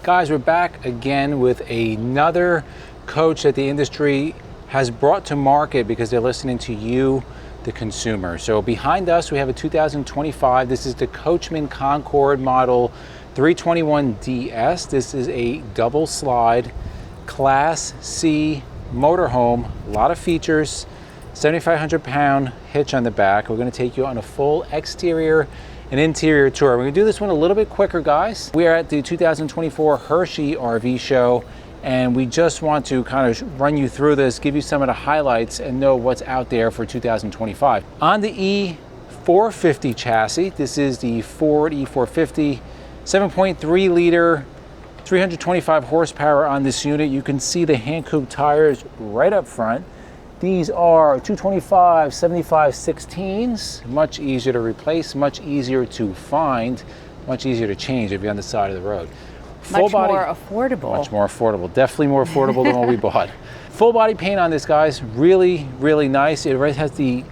Guys, we're back again with another coach that the industry has brought to market because they're listening to you, the consumer. So behind us, we have a 2025. This is the Coachmen Concord model 321DS. This is a double slide Class C motorhome, a lot of features, 7,500 pound hitch on the back. We're going to take you on a full exterior and interior tour. We're going to do this one a little bit quicker, guys. We are at the 2024 Hershey RV show, and we just want to kind of run you through this, give you some of the highlights, and know what's out there for 2025. On the E450 chassis, this is the Ford E450, 7.3 liter, 325 horsepower on this unit. You can see the hand coupe tires right up front. These are 225 75 16s, much easier to replace, much easier to find, much easier to change if you're on the side of the road. Much more affordable. Much more affordable, definitely more affordable than what we bought. Full body paint on this, guys, really, really nice. It has the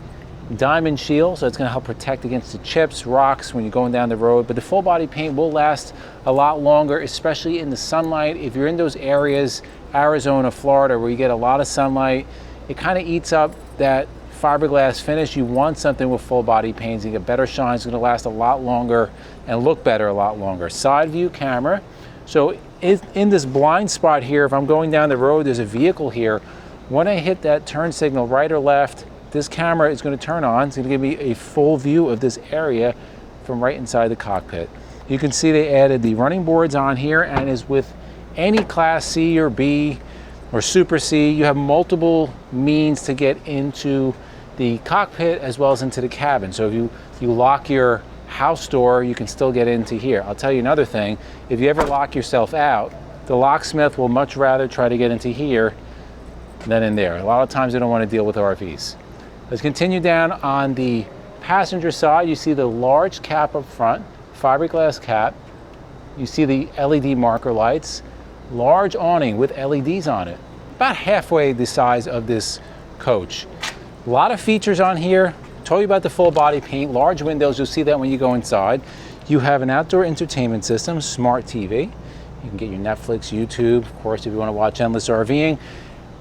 diamond shield, so it's going to help protect against the chips, rocks when you're going down the road. But the full body paint will last a lot longer, especially in the sunlight. If you're in those areas, Arizona, Florida, where you get a lot of sunlight, it kind of eats up that fiberglass finish. You want something with full body paint. You get better shine. It's going to last a lot longer and look better a lot longer. Side view camera. So in this blind spot here, if I'm going down the road, there's a vehicle here. When I hit that turn signal, right or left, this camera is going to turn on. It's going to give me a full view of this area from right inside the cockpit. You can see they added the running boards on here, and as with any Class C or B or Super C, you have multiple means to get into the cockpit as well as into the cabin. So if you lock your house door, you can still get into here. I'll tell you another thing. If you ever lock yourself out, the locksmith will much rather try to get into here than in there. A lot of times they don't want to deal with RVs. Let's continue down on the passenger side. You see the large cap up front, fiberglass cap. You see the LED marker lights, large awning with LEDs on it. About halfway the size of this coach. A lot of features on here. Told you about the full body paint, large windows. You'll see that when you go inside. You have an outdoor entertainment system, smart TV. You can get your Netflix, YouTube, of course, if you want to watch endless RVing.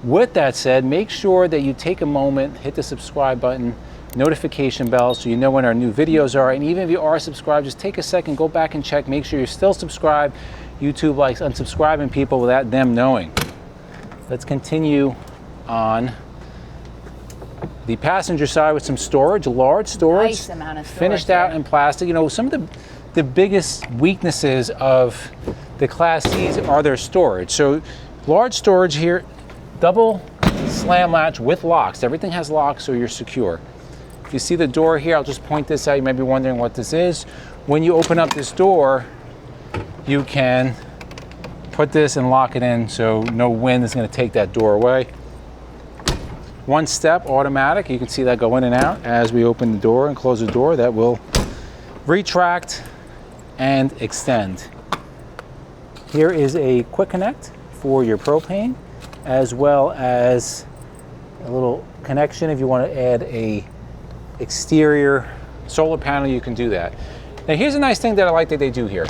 With that said, make sure that you take a moment, hit the subscribe button, notification bell, so you know when our new videos are. And even if you are subscribed, just take a second, go back and check, make sure you're still subscribed. YouTube likes unsubscribing people without them knowing. Let's continue on the passenger side with some storage, large storage. Nice amount of storage. Finished out in plastic. You know, some of the biggest weaknesses of the Class Cs are their storage. So large storage here. Double slam latch with locks. Everything has locks, so you're secure. If you see the door here, I'll just point this out. You may be wondering what this is. When you open up this door, you can put this and lock it in so no wind is going to take that door away. One step automatic. You can see that go in and out as we open the door and close the door. That will retract and extend. Here is a quick connect for your propane, as well as a little connection if you want to add a exterior solar panel. You can do that. Now here's a nice thing that I like that they do here.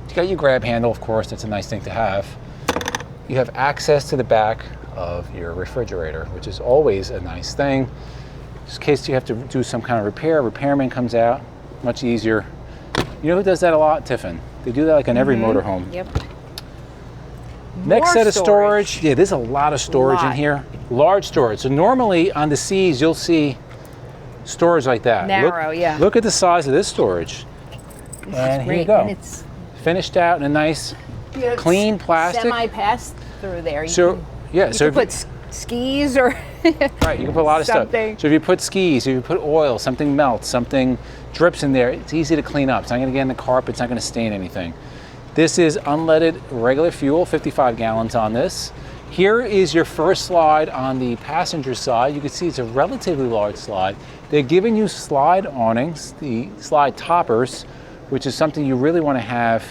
You got your grab handle, of course, that's a nice thing to have. You have access to the back of your refrigerator, which is always a nice thing. Just in case you have to do some kind of repair, repairman comes out, much easier. You know who does that a lot? Tiffin. They do that like on every motorhome. Yep. Next set of storage. Yeah, there's a lot of storage in here. Large storage. So normally on the Cs, you'll see storage like that. Narrow, yeah. Look at the size of this storage. And here you go. And it's finished out in a nice, clean plastic. Semi-pass through there. So you can put skis or right, you can put a lot of something. stuff. So if you put skis, if you put oil, something melts, something drips in there, it's easy to clean up. It's not going to get in the carpet. It's not going to stain anything. This is unleaded regular fuel, 55 gallons on this. Here is your first slide on the passenger side. You can see it's a relatively large slide. They're giving you slide awnings, the slide toppers, which is something you really want to have.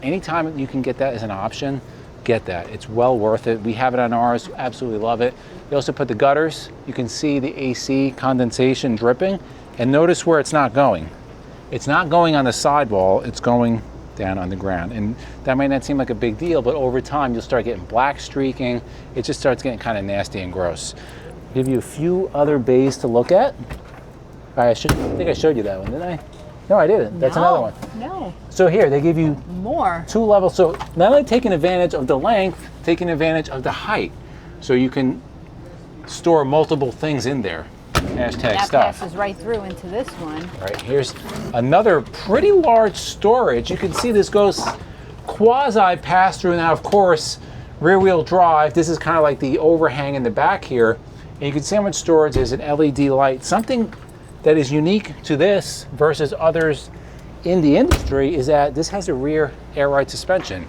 Anytime you can get that as an option, get that. It's well worth it. We have it on ours, absolutely love it. They also put the gutters. You can see the AC condensation dripping, and notice where it's not going. It's not going on the sidewall, it's going down on the ground. And that might not seem like a big deal, but over time you'll start getting black streaking. It just starts getting kind of nasty and gross. I'll give you a few other bays to look at. I think I showed you that one, didn't I? No, I didn't. That's another one. No. So here, they give you More. 2 levels. So not only taking advantage of the length, taking advantage of the height. So you can store multiple things in there. Hashtag That stuff. passes right through into this one. All right, here's another pretty large storage. You can see this goes quasi pass through. Now, of course, rear wheel drive. This is kind of like the overhang in the back here. And you can see how much storage is an LED light. Something that is unique to this versus others in the industry is that this has a rear air ride suspension.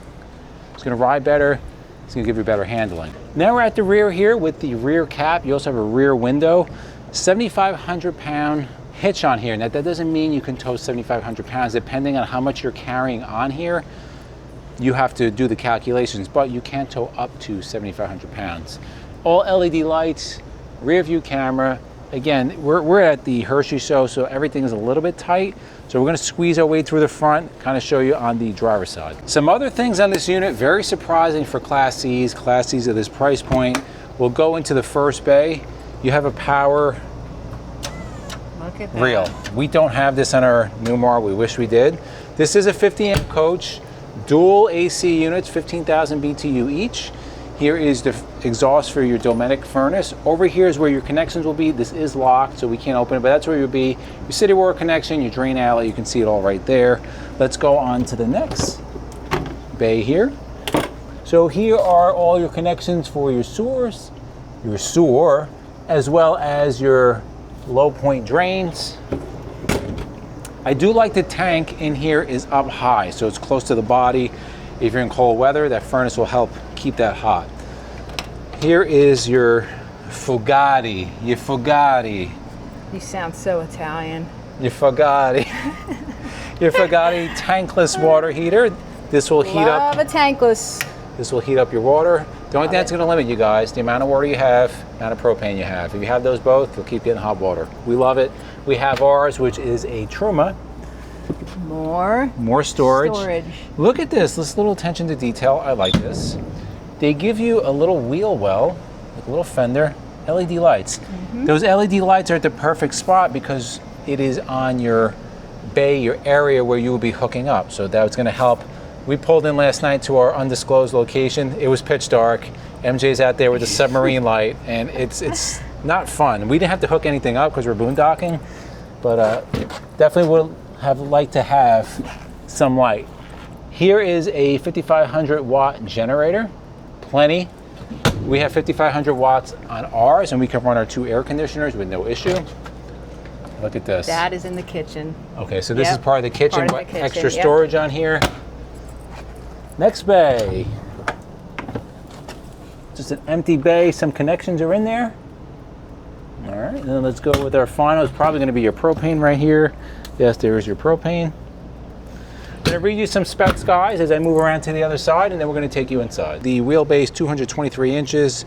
It's going to ride better. It's going to give you better handling. Now we're at the rear here with the rear cap. You also have a rear window. 7,500 pound hitch on here. Now that doesn't mean you can tow 7,500 pounds. Depending on how much you're carrying on here, you have to do the calculations, but you can tow up to 7,500 pounds. All LED lights, rear view camera. Again, we're at the Hershey show, so everything is a little bit tight. So we're gonna squeeze our way through the front, kind of show you on the driver's side. Some other things on this unit, very surprising for Class Cs at this price point. We'll go into the first bay. You have a power Look at that. reel. We don't have this on our Newmar. We wish we did. This is a 50 amp coach, dual AC units, 15,000 BTU each. Here is the exhaust for your Domestic furnace. Over here is where your connections will be. This is locked, so we can't open it, but that's where you'll be. Your city water connection, your drain outlet, you can see it all right there. Let's go on to the next bay here. So here are all your connections for your sewers, your sewer, as well as your low point drains. I do like the tank in here is up high, so it's close to the body. If you're in cold weather, that furnace will help keep that hot. Here is your Fugatti, You sound so Italian. your Fugatti tankless water heater. This will heat up. Love a tankless. This will heat up your water. The only thing that's going to limit you guys, the amount of water you have, amount of propane you have. If you have those both, you'll keep getting hot water. We love it. We have ours, which is a Truma. More storage. Look at this little attention to detail. I like this. They give you a little wheel well, like a little fender, LED lights. Those LED lights are at the perfect spot because it is on your bay, your area where you will be hooking up. So that's going to help. We pulled in last night to our undisclosed location. It was pitch dark. MJ's out there with a submarine light, and it's not fun. We didn't have to hook anything up because we're boondocking, but definitely would have liked to have some light. Here is a 5,500 watt generator. Plenty. We have 5,500 watts on ours, and we can run our 2 air conditioners with no issue. Look at this. That is in the kitchen. Okay, so this is part of the kitchen, Part of the kitchen, extra yep. storage on here. Next bay. Just an empty bay, some connections are in there. All right, and then let's go with our final. It's probably gonna be your propane right here. Yes, there is your propane. I'm gonna read you some specs, guys, as I move around to the other side, and then we're gonna take you inside. The wheelbase, 223 inches.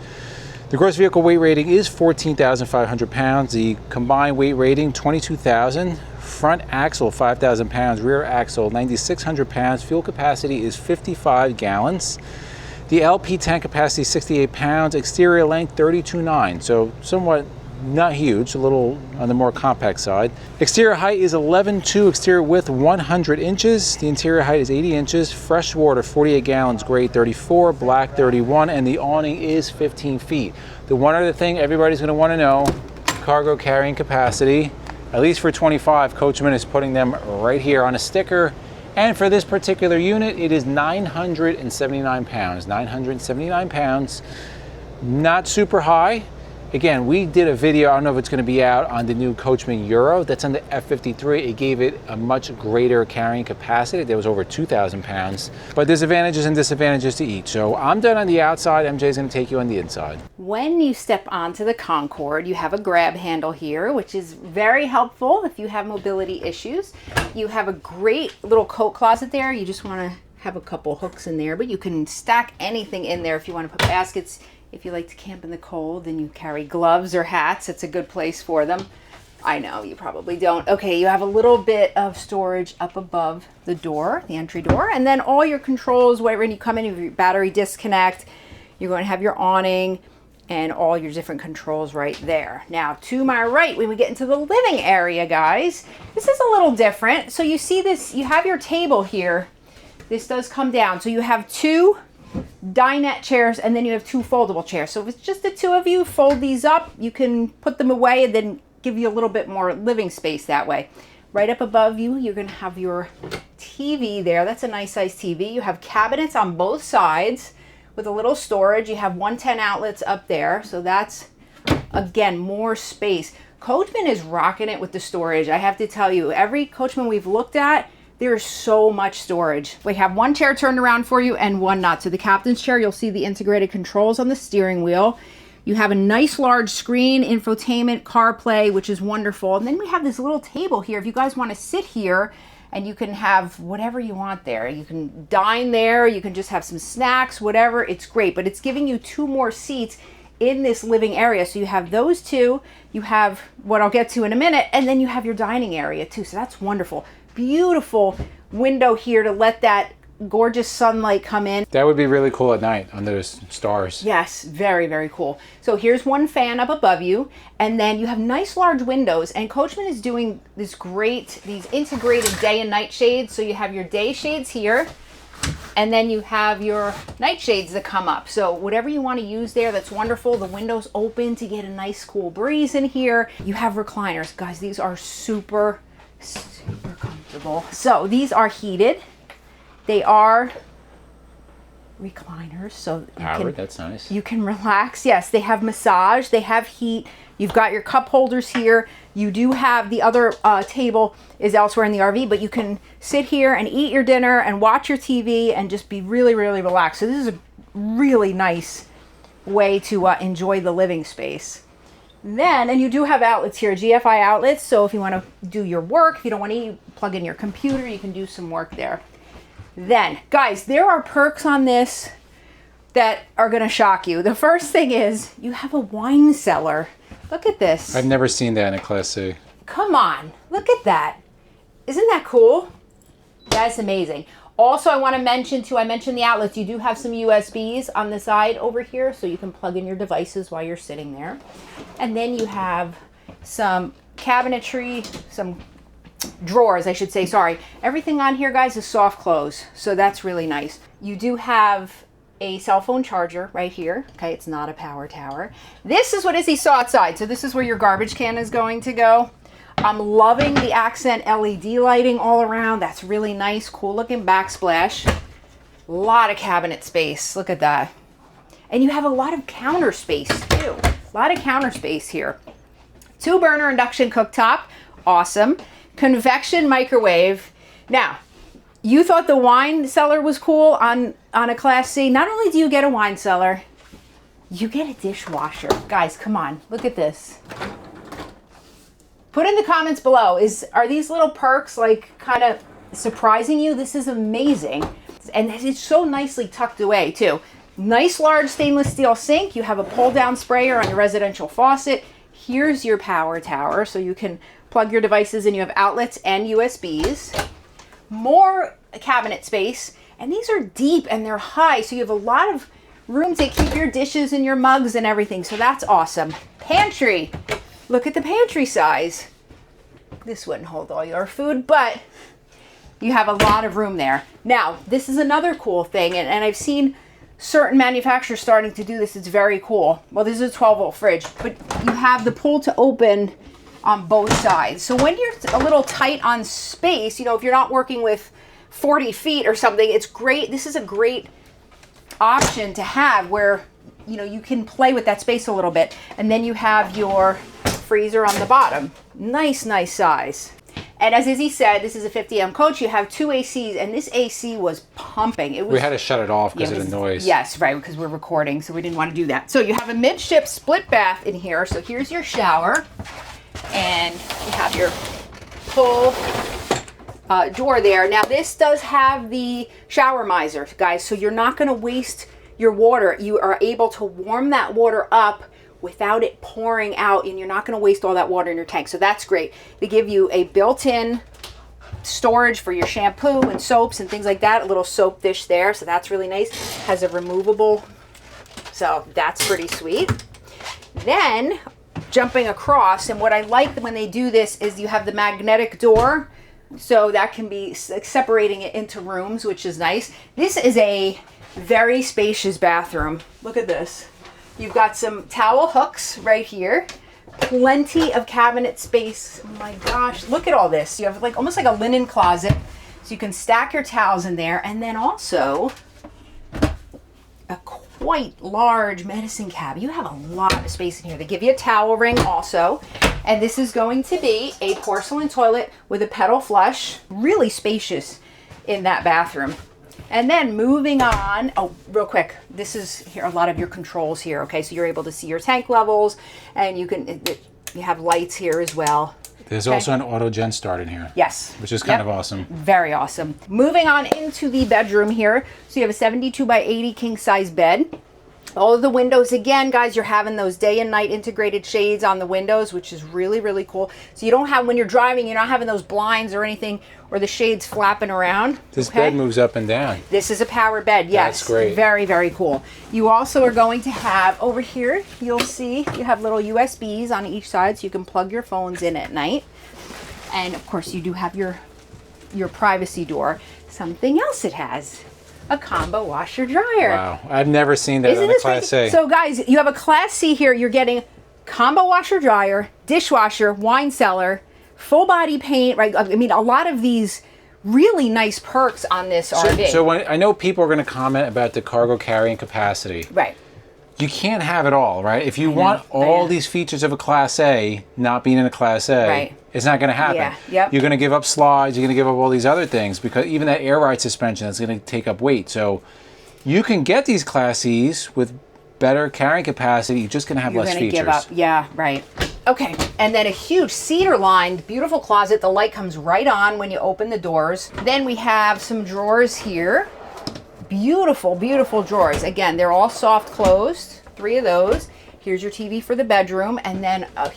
The gross vehicle weight rating is 14,500 pounds. The combined weight rating, 22,000. Front axle, 5,000 pounds. Rear axle, 9,600 pounds. Fuel capacity is 55 gallons. The LP tank capacity, 68 pounds. Exterior length, 32.9. So somewhat not huge, a little on the more compact side. Exterior height is 11.2, exterior width 100 inches. The interior height is 80 inches. Fresh water, 48 gallons, gray 34, black 31, and the awning is 15 feet. The one other thing everybody's gonna wanna know, cargo carrying capacity, at least for 25, Coachmen is putting them right here on a sticker. And for this particular unit, it is 979 pounds. 979 pounds, not super high. Again, we did a video, I don't know if it's going to be out, on the new Coachmen Euro. That's on the F53. It gave it a much greater carrying capacity. There was over 2,000 pounds. But there's advantages and disadvantages to each. So I'm done on the outside. MJ's going to take you on the inside. When you step onto the Concord, you have a grab handle here, which is very helpful if you have mobility issues. You have a great little coat closet there. You just want to have a couple hooks in there, but you can stack anything in there if you want to put baskets. If you like to camp in the cold and you carry gloves or hats, it's a good place for them. I know, you probably don't. Okay, you have a little bit of storage up above the door, the entry door, and then all your controls, when you come in, your battery disconnect, you're going to have your awning and all your different controls right there. Now, to my right, when we get into the living area, guys, this is a little different. So you see this, you have your table here. This does come down. So you have 2 dinette chairs, and then you have 2 foldable chairs. So if it's just the 2 of you, fold these up. You can put them away and then give you a little bit more living space that way. Right up above you, you're gonna have your TV there. That's a nice size TV. You have cabinets on both sides with a little storage. You have 110 outlets up there. So that's, again, more space. Coachmen is rocking it with the storage. I have to tell you, every Coachmen we've looked at, there is so much storage. We have 1 chair turned around for you and 1 not. So the captain's chair, you'll see the integrated controls on the steering wheel. You have a nice large screen, infotainment, CarPlay, which is wonderful. And then we have this little table here. If you guys want to sit here and you can have whatever you want there. You can dine there, you can just have some snacks, whatever, it's great. But it's giving you 2 more seats in this living area. So you have those 2, you have what I'll get to in a minute, and then you have your dining area too. So that's wonderful. Beautiful window here to let that gorgeous sunlight come in. That would be really cool at night under the stars. Yes, very, very cool. So here's 1 fan up above you, and then you have nice large windows, and Coachmen is doing these integrated day and night shades. So you have your day shades here, and then you have your night shades that come up. So whatever you want to use there, that's wonderful. The windows open to get a nice cool breeze in here. You have recliners. Guys, these are super, super comfortable. So these are heated. They are recliners, so that's nice. You can relax. Yes, they have massage, they have heat. You've got your cup holders here. You do have the other table is elsewhere in the RV, but you can sit here and eat your dinner and watch your TV and just be really, really relaxed. So this is a really nice way to enjoy the living space. Then, and you do have outlets here, GFI outlets. So if you want to do your work, if you don't want to eat, plug in your computer, you can do some work there. Then, guys, there are perks on this that are going to shock you. The first thing is you have a wine cellar. Look at this. I've never seen that in a Class C. Come on, look at that. Isn't that cool? That's amazing. Also, I want to mention too, I mentioned the outlets. You do have some USBs on the side over here, so you can plug in your devices while you're sitting there. And then you have some cabinetry, some drawers, I should say, sorry. Everything on here, guys, is soft close, so that's really nice. You do have a cell phone charger right here. Okay, it's not a power tower. This is what Izzy saw outside, so this is where your garbage can is going to go. I'm loving the accent LED lighting all around. That's really nice, cool looking backsplash. A lot of cabinet space, look at that. And you have a lot of counter space too. A lot of counter space here. 2-burner induction cooktop, awesome. Convection microwave. Now, you thought the wine cellar was cool on a Class C. Not only do you get a wine cellar, you get a dishwasher. Guys, come on, look at this. Put in the comments below, are these little perks like kind of surprising you? This is amazing. And it's so nicely tucked away too. Nice large stainless steel sink. You have a pull down sprayer on your residential faucet. Here's your power tower, so you can plug your devices and you have outlets and USBs. More cabinet space, and these are deep and they're high, so you have a lot of room to keep your dishes and your mugs and everything, so that's awesome. Pantry. Look at the pantry size. This wouldn't hold all your food, but you have a lot of room there. Now, this is another cool thing, and I've seen certain manufacturers starting to do this. It's very cool. Well, this is a 12-volt fridge, but you have the pull to open on both sides. So when you're a little tight on space, you know, if you're not working with 40 feet or something, it's great. This is a great option to have where, you know, you can play with that space a little bit. And then you have your freezer on the bottom. Nice, nice size. And as Izzy said, this is a 50M coach. You have 2 ACs, and this AC was pumping. It was, we had to shut it off because of the noise. Yes, right, because we're recording, so we didn't want to do that. So you have a midship split bath in here. So here's your shower, and you have your pull door there. Now this does have the shower miser, guys, so you're not going to waste your water. You are able to warm that water up without it pouring out, and you're not going to waste all that water in your tank. So that's great. They give you a built-in storage for your shampoo and soaps and things like that, a little soap dish there, so that's really nice. Has a removable, so that's pretty sweet. Then jumping across, and what I like when they do this is you have the magnetic door, so that can be separating it into rooms, which is nice. This is a very spacious bathroom. Look at this. You've got some towel hooks right here. Plenty of cabinet space. Oh my gosh, look at all this. You have like almost like a linen closet, so you can stack your towels in there, and then also a quite large medicine cabinet. You have a lot of space in here. They give you a towel ring also, and this is going to be a porcelain toilet with a pedal flush. Really spacious in that bathroom. And then moving on, oh, real quick, this is here, a lot of your controls here, okay? So you're able to see your tank levels, and you have lights here as well. There's also an auto gen start in here. Yes. Which is kind of awesome. Very awesome. Moving on into the bedroom here. So you have a 72 by 80 king size bed. All of the windows, again, guys, you're having those day and night integrated shades on the windows, which is really, really cool. So you don't have, when you're driving, you're not having those blinds or anything, or the shades flapping around. This bed moves up and down. This is a power bed, yes. That's great. Very, very cool. You also are going to have, over here, you'll see, you have little USBs on each side, so you can plug your phones in at night. And, of course, you do have your privacy door. Something else it has. A combo washer dryer. Wow, I've never seen that on a Class A. So guys, you have a Class C here. You're getting combo washer dryer, dishwasher, wine cellar, full body paint, right? I mean, a lot of these really nice perks on this RV. So when, I know people are going to comment about the cargo carrying capacity. Right. You can't have it all, right? If you want all these features of a Class A not being in a Class A, it's not going to happen. Yeah. Yep. You're going to give up slides, you're going to give up all these other things, because even that air ride suspension is going to take up weight. So you can get these Class Cs with better carrying capacity, you're just going to have less features. Give up. Yeah, right. Okay, and then a huge cedar-lined, beautiful closet. The light comes right on when you open the doors. Then we have some drawers here. Beautiful, beautiful drawers. Again, they're all soft closed, 3 of those. Here's your TV for the bedroom, and then a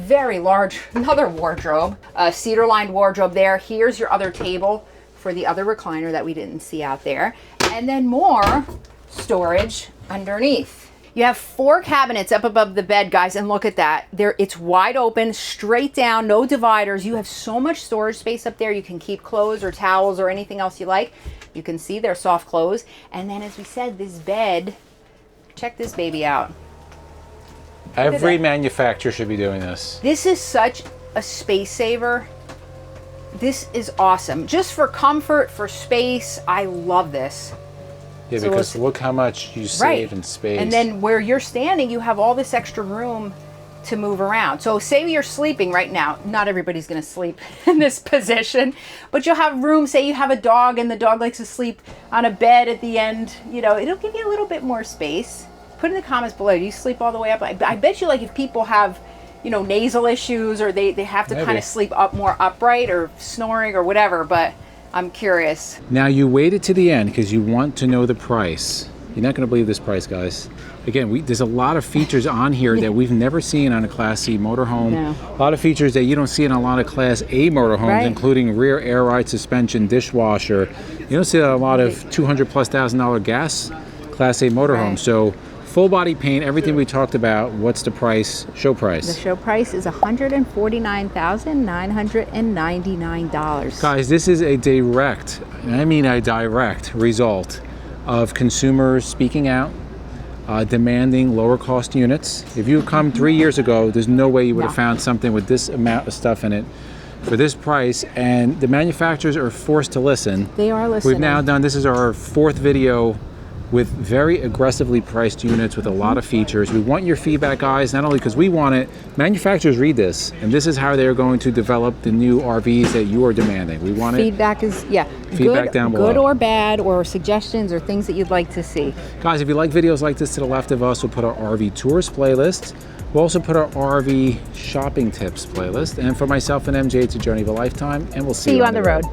very large, another wardrobe, a cedar-lined wardrobe there. Here's your other table for the other recliner that we didn't see out there. And then more storage underneath. You have 4 cabinets up above the bed, guys, and look at that. It's wide open, straight down, no dividers. You have so much storage space up there. You can keep clothes or towels or anything else you like. You can see they're soft clothes. And then, as we said, this bed, check this baby out. Every manufacturer should be doing this. This is such a space saver. This is awesome. Just for comfort, for space, I love this. Yeah, so because look how much you save in space. And then where you're standing, you have all this extra room to move around. So say you're sleeping right now. Not everybody's going to sleep in this position, but you'll have room. Say you have a dog and the dog likes to sleep on a bed at the end. You know, it'll give you a little bit more space. Put in the comments below, do you sleep all the way up? I bet you, like, if people have, you know, nasal issues, or they have to kind of sleep up more upright, or snoring or whatever, but I'm curious. Now, you waited to the end because you want to know the price. You're not going to believe this price, guys. Again, there's a lot of features on here that we've never seen on a Class C motorhome. No. A lot of features that you don't see in a lot of Class A motorhomes, including rear air ride suspension, dishwasher. You don't see a lot of $200,000+ gas Class A motorhomes. So full body paint, everything we talked about. What's the price? Show price. The show price is $149,999. Guys, this is a direct, and I mean a direct result of consumers speaking out, demanding lower cost units. If you come 3 years ago, there's no way you would have found something with this amount of stuff in it for this price, and the manufacturers are forced to listen. They are listening. We've now done, this is our 4th video with very aggressively priced units with a lot of features. We want your feedback, guys, not only because we want it, manufacturers read this, and this is how they're going to develop the new RVs that you are demanding. We want feedback is, feedback down below. Good or bad, or suggestions or things that you'd like to see. Guys, if you like videos like this to the left of us, we'll put our RV tours playlist. We'll also put our RV shopping tips playlist. And for myself and MJ, it's a journey of a lifetime, and we'll see you on the road.